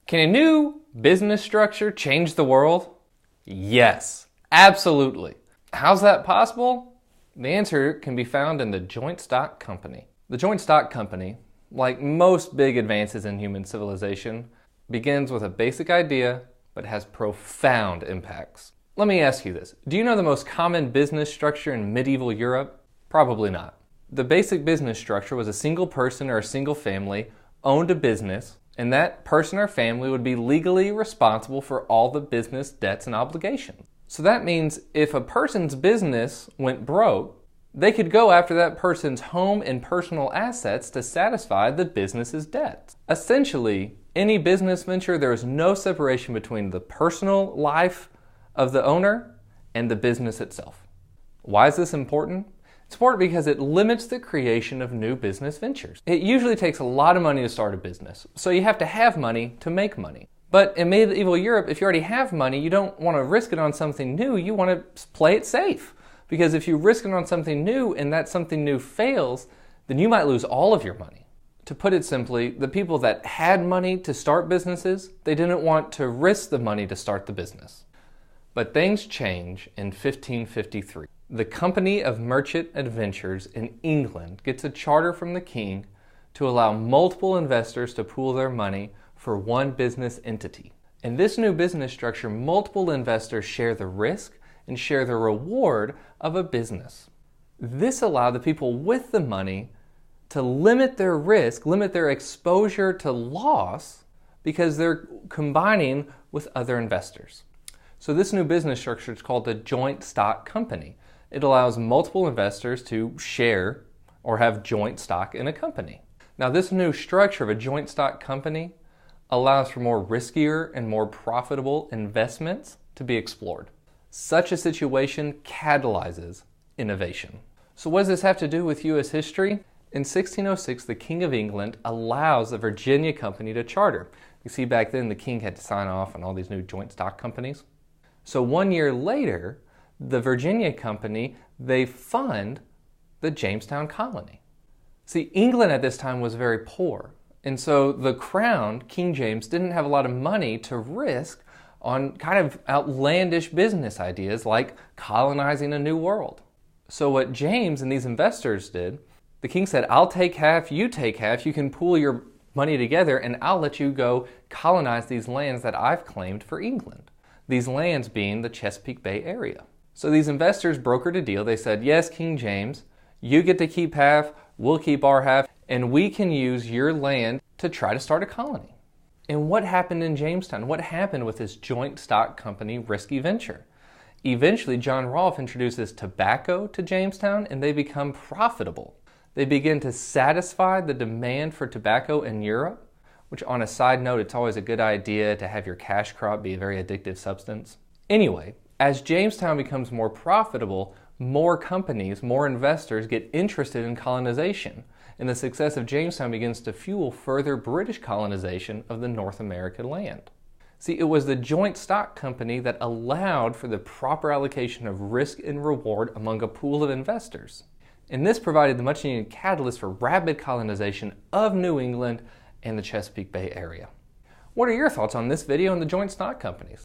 Can a new business structure change the world? Yes, absolutely. How's that possible? The answer can be found in the joint stock company. The joint stock company, like most big advances in human civilization, begins with a basic idea but has profound impacts. Let me ask you this. Do you know the most common business structure in medieval Europe? Probably not. The basic business structure was a single person or a single family owned a business, and that person or family would be legally responsible for all the business debts and obligations. So that means if a person's business went broke, they could go after that person's home and personal assets to satisfy the business's debts. Essentially, any business venture, there is no separation between the personal life of the owner and the business itself. Why is this important? It's important because it limits the creation of new business ventures. It usually takes a lot of money to start a business, so you have to have money to make money. But in medieval Europe, if you already have money, you don't want to risk it on something new, you want to play it safe. Because if you risk it on something new and that something new fails, then you might lose all of your money. To put it simply, the people that had money to start businesses, they didn't want to risk the money to start the business. But things change in 1553. The Company of Merchant Adventurers in England gets a charter from the king to allow multiple investors to pool their money for one business entity. In this new business structure, multiple investors share the risk and share the reward of a business. This allowed the people with the money to limit their risk, limit their exposure to loss, because they're combining with other investors. So this new business structure is called the joint stock company. It allows multiple investors to share or have joint stock in a company. Now, this new structure of a joint stock company allows for more riskier and more profitable investments to be explored. Such a situation catalyzes innovation. So what does this have to do with U.S. history? In 1606, the King of England allows the Virginia Company to charter. You see, back then the king had to sign off on all these new joint stock companies. So 1 year later, the Virginia Company, they fund the Jamestown Colony. See, England at this time was very poor. And so the crown, King James, didn't have a lot of money to risk on kind of outlandish business ideas like colonizing a new world. So what James and these investors did, the king said, I'll take half, you take half, you can pool your money together and I'll let you go colonize these lands that I've claimed for England. These lands being the Chesapeake Bay area. So these investors brokered a deal. They said, yes, King James, you get to keep half, we'll keep our half, and we can use your land to try to start a colony. And what happened in Jamestown? What happened with this joint stock company risky venture? Eventually, John Rolfe introduces tobacco to Jamestown and they become profitable. They begin to satisfy the demand for tobacco in Europe, which on a side note, it's always a good idea to have your cash crop be a very addictive substance. Anyway, as Jamestown becomes more profitable, more companies, more investors get interested in colonization, and the success of Jamestown begins to fuel further British colonization of the North American land. See, it was the joint stock company that allowed for the proper allocation of risk and reward among a pool of investors. And this provided the much needed catalyst for rapid colonization of New England and the Chesapeake Bay area. What are your thoughts on this video and the joint stock companies?